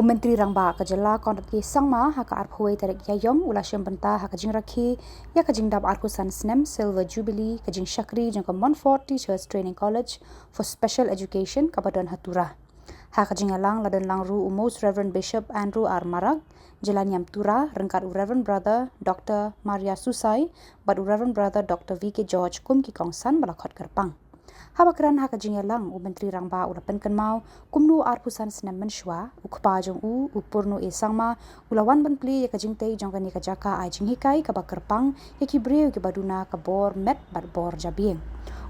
Menteri Rangba Khuborjylla kontatki Samla haka arphoi tarik yayom ula syembenta haka Jingrakhe ya kajingdap arkusan snem silver Jubilee kajing Shakri jangka Montfort Teachers Training College for Special Education kabadan Tura. Haka jingalang ladan langru Most Reverend Bishop Andrew R. Marag Jelanyam Tura rengkat Reverend Brother Dr. Maria Susai bad Reverend Brother Dr. V.K. George kum ki kongsan balakot kerpang. Habakran haka jingalang Menteri Rangba ula penkenmau kumnu arpusan senam menshwa ukpa jong upurno sangma ulawan benpli ya kajingtei jongkani kajaka ai jinghikai kabakerpang yaki breu ke baduna Khubor met bad bor jabieng.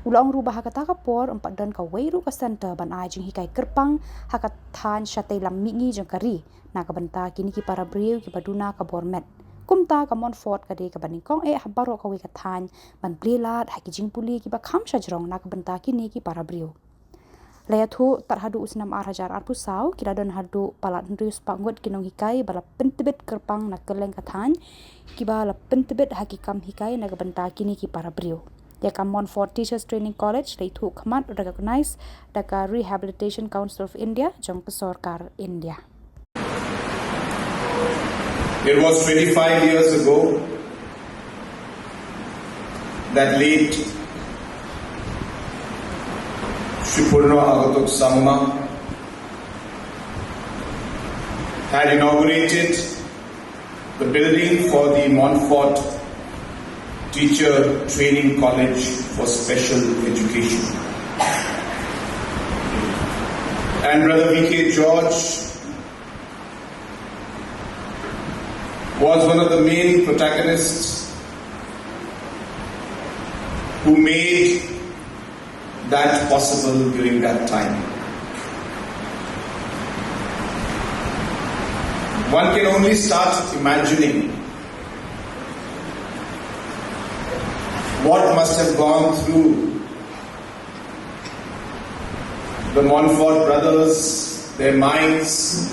Ulang rubah haka takapor empat dan ka weiru ka center ban ai jinghikai kerpang haka than syatei lam mingi jongkari na kabenta kini ki para breu ke baduna Khubor met. Kumta ka Montfort kade ka baningkong habaro ka wikathan ban plilat haki jingpuli ki ba kham sajrong na kabenta kini ki para brio layathu tarhadu usnam arhajar arpusau kiradon hadu palat hendrius pangut kinong hikai bala pentebet kerpang na keleng kathan ki ba la pentebet haki kam hikai na kabenta kini ki para brio ya ka Montfort Teachers Training College layathu khamat recognize daka Rehabilitation Council of India jong Sarkar India. It was 25 years ago that late Samla had inaugurated the building for the Montfort Teacher Training College for Special Education. And Brother V.K. George was one of the main protagonists who made that possible during that time. One can only start imagining what must have gone through the Montfort brothers, their minds,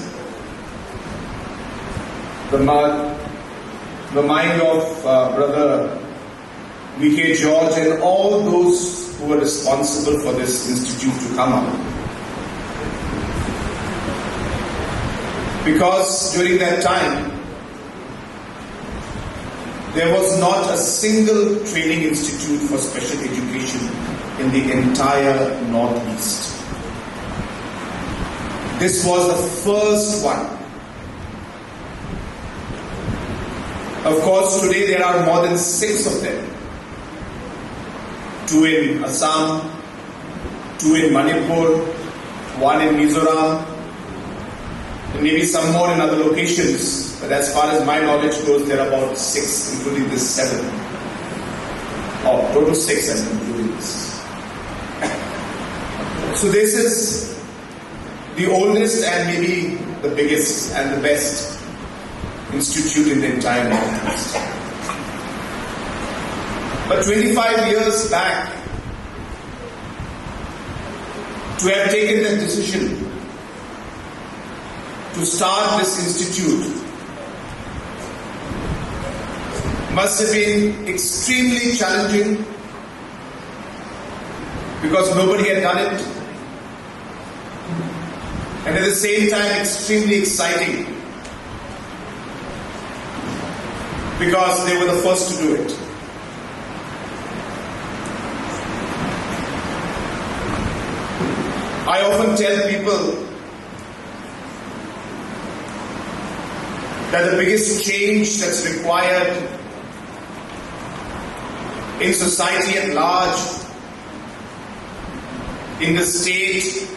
the mind of Brother V.K. George and all those who were responsible for this institute to come up. Because during that time, there was not a single training institute for special education in the entire Northeast. This was the first one. Of course, today there are more than 6 of them. 2 in Assam, 2 in Manipur, 1 in Mizoram, and maybe some more in other locations. But as far as my knowledge goes, there are about 6, including this 7. Oh, total 6 and including this. So this is the oldest and maybe the biggest and the best institute in the entire Northeast. But 25 years back, to have taken the decision to start this institute must have been extremely challenging because nobody had done it, and at the same time extremely exciting because they were the first to do it. I often tell people that the biggest change that's required in society at large, in the state,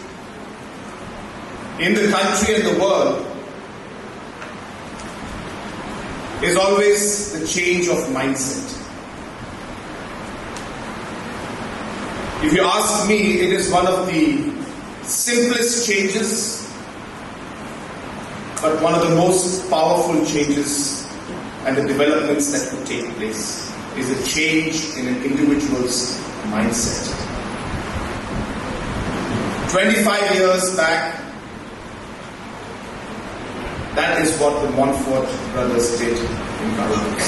in the country and the world, is always the change of mindset. If you ask me, it is one of the simplest changes, but one of the most powerful changes and the developments that could take place is a change in an individual's mindset. 25 years back, that is what the Montfort brothers did in Khubor,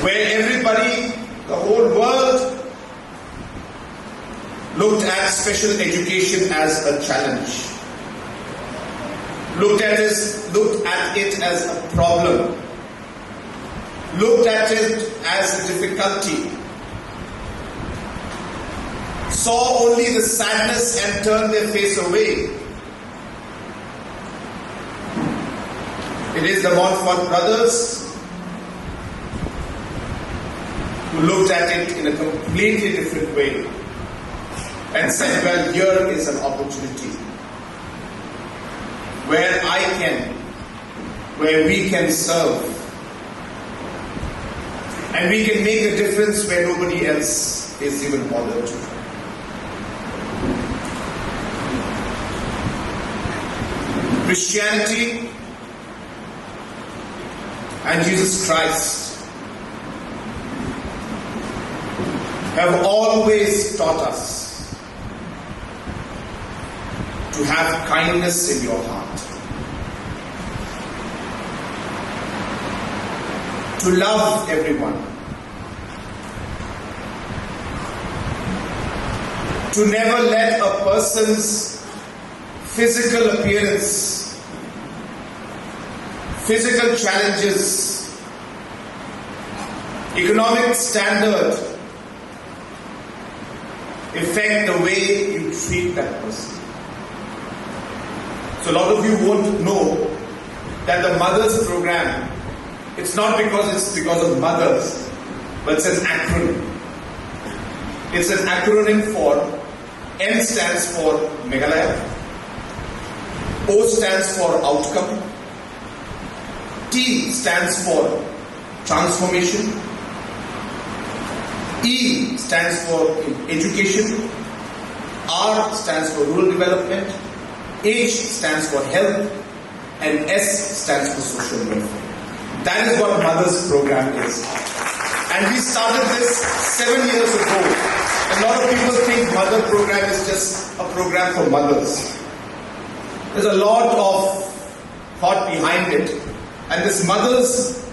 where everybody, the whole world, looked at special education as a challenge. looked at it as a problem, looked at it as a difficulty, saw only the sadness and turned their face away. It is the Montfort brothers who looked at it in a completely different way and said, well, here is an opportunity where we can serve, and we can make a difference where nobody else is even bothered to. Christianity and Jesus Christ have always taught us to have kindness in your heart, to love everyone, to never let a person's physical appearance, physical challenges, economic standard affect the way you treat that person. So a lot of you won't know that the Mothers program, it's not because of mothers, but it's an acronym. It's an acronym for M stands for Meghalaya, O stands for outcome, T stands for transformation, E stands for education, R stands for rural development, H stands for health, and S stands for social welfare. That is what Mothers program is. And we started this 7 years ago. A lot of people think Mother program is just a program for mothers. There's a lot of thought behind it. And this Mothers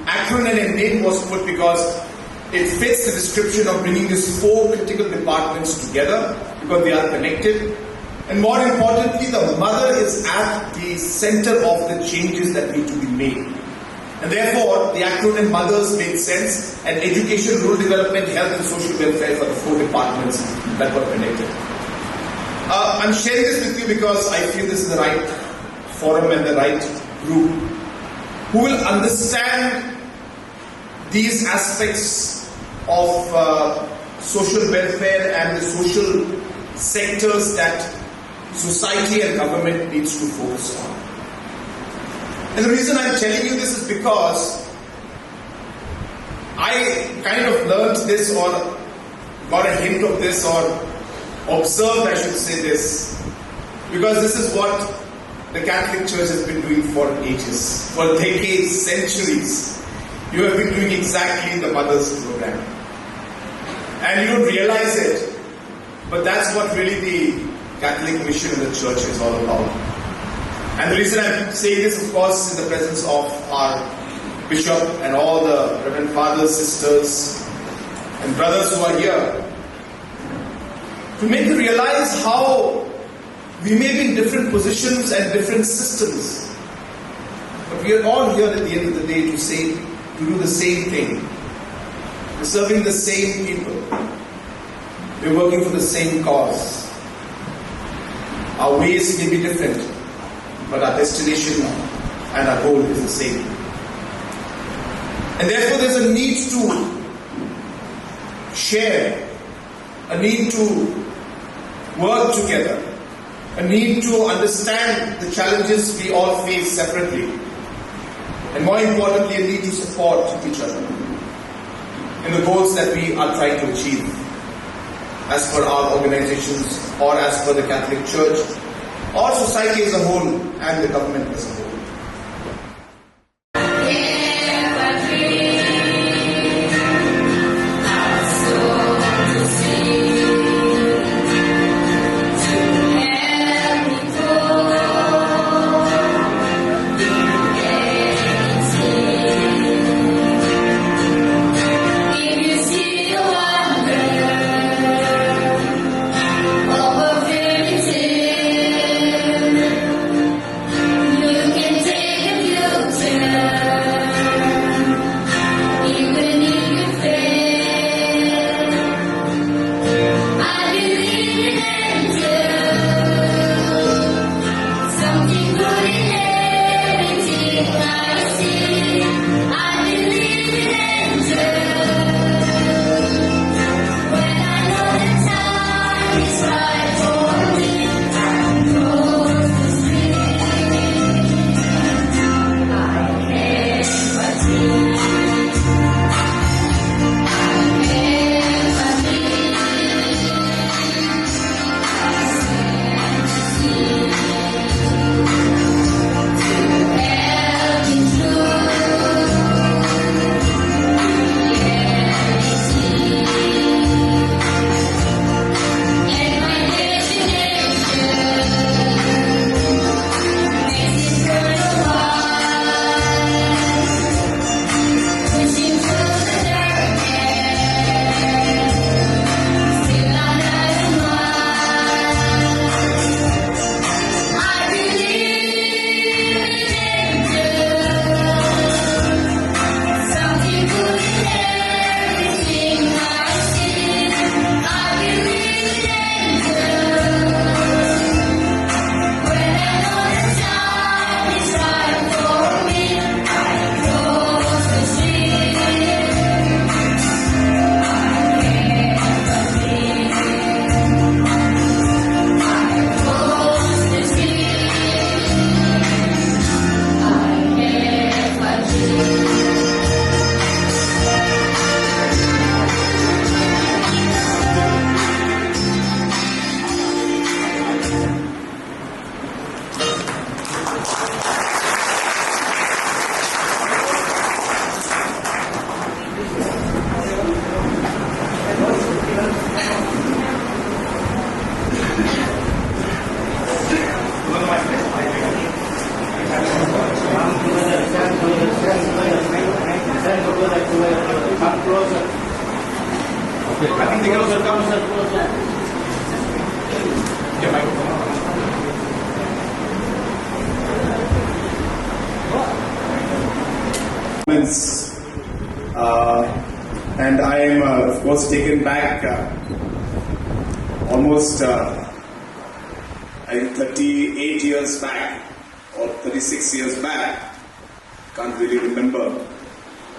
acronym and name was put because it fits the description of bringing these 4 critical departments together because they are connected. And more importantly, the mother is at the center of the changes that need to be made. And therefore, the acronym Mothers made sense, and education, rural development, health and social welfare for the 4 departments that were connected. I'm sharing this with you because I feel this is the right forum and the right group who will understand these aspects of social welfare and the social sectors that society and government needs to focus on. And the reason I'm telling you this is because I kind of learned this or got a hint of this or observed, I should say this, because this is what the Catholic Church has been doing for ages, for decades, centuries. You have been doing exactly the Mothers program. And you don't realize it, but that's what really the Catholic mission in the Church is all about. And the reason I'm saying this, of course, is in the presence of our Bishop and all the Reverend Fathers, Sisters, and brothers who are here, to make you realize how we may be in different positions and different systems, but we are all here at the end of the day to do the same thing. We're serving the same people. We're working for the same cause. Our ways may be different, but our destination and our goal is the same. And therefore there's a need to share, a need to work together, a need to understand the challenges we all face separately, and more importantly, a need to support each other in the goals that we are trying to achieve as per our organizations or as per the Catholic Church or society as a whole and the government as a whole. You And I am, of course, taken back almost, I think 38 years back or 36 years back. Can't really remember.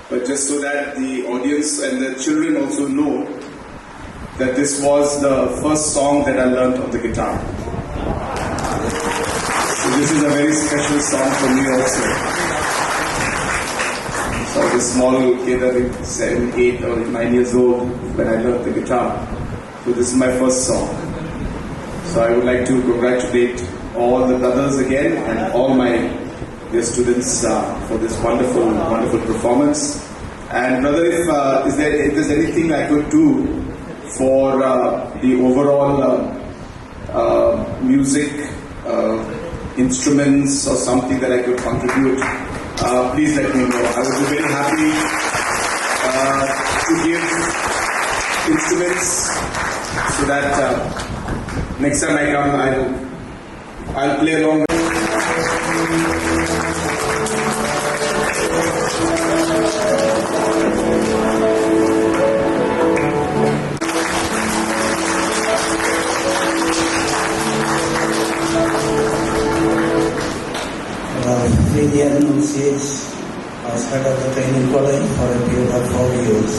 But just so that the audience and the children also know that this was the first song that I learnt on the guitar. So this is a very special song for me also. So I was a small kid, I think 7, 8 or 9 years old when I learnt the guitar. So this is my first song. So I would like to congratulate all the brothers again and all my dear students for this wonderful, wonderful performance. And brother, if there's anything I could do for the overall music, instruments or something that I could contribute, please let me know. I would be very happy to give instruments so that next time I come, I'll play along. Indian OCH was head of the training college for a period of 4 years.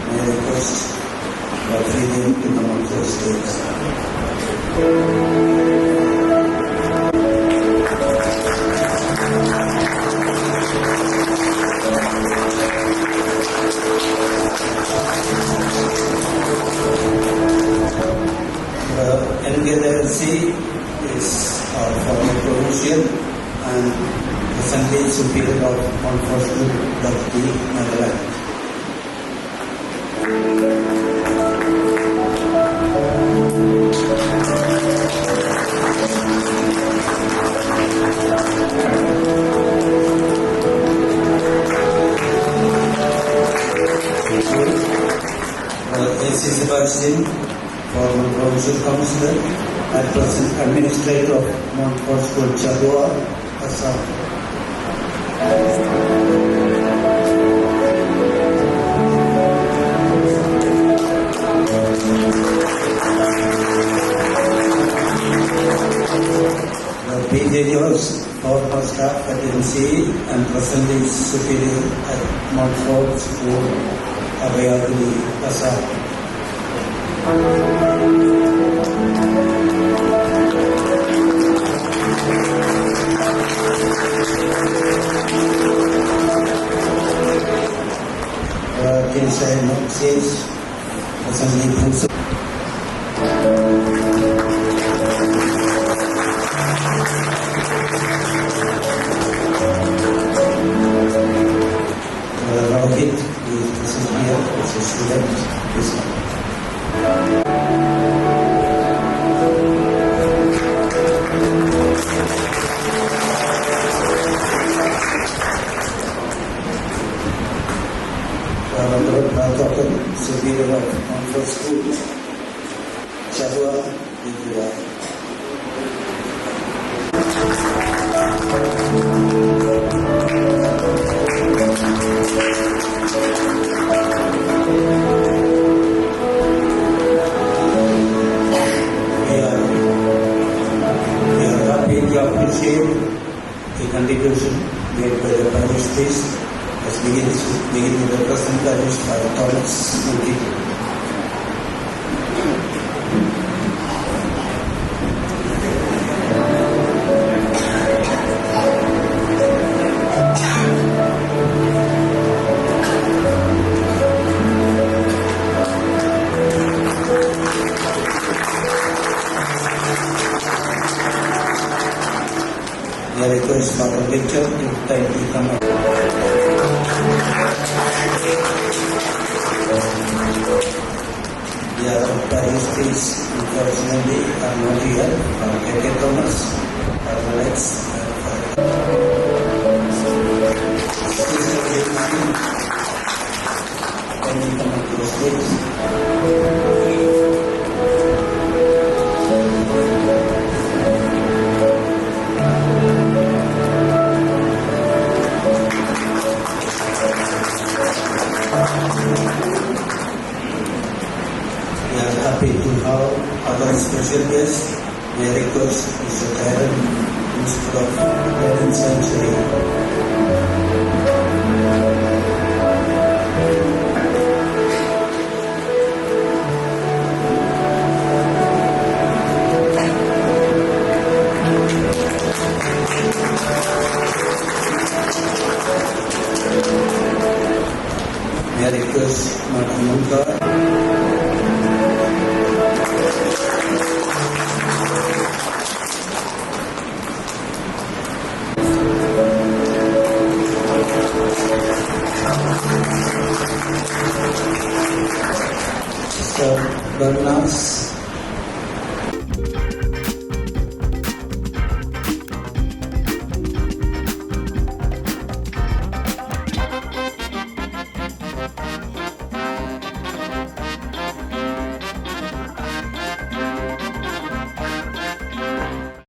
May I request Freedom to come on the stage. NEHU is our former provincial and presently superior of Montfort, Meghalaya. Former provincial councillor and present administrator of Montfort, Khuborjylla, Assam. The PJDO's former staff at NCE and presently superior at Montfort School, Jubilee, Assam. Rohit is here, is a student. Superior of Montfort School, Tura, Tura. We are happy to appreciate the contribution made by the parish priest. Let's begin with the present parish by Thomas Moody. I request Dr. Victor to kindly come up. The other parish priests, unfortunately, are not here. K.K. Thomas, Alex, can you come up to the stage? the 11th century. May I request Madam Montfort? Mr. Bernas.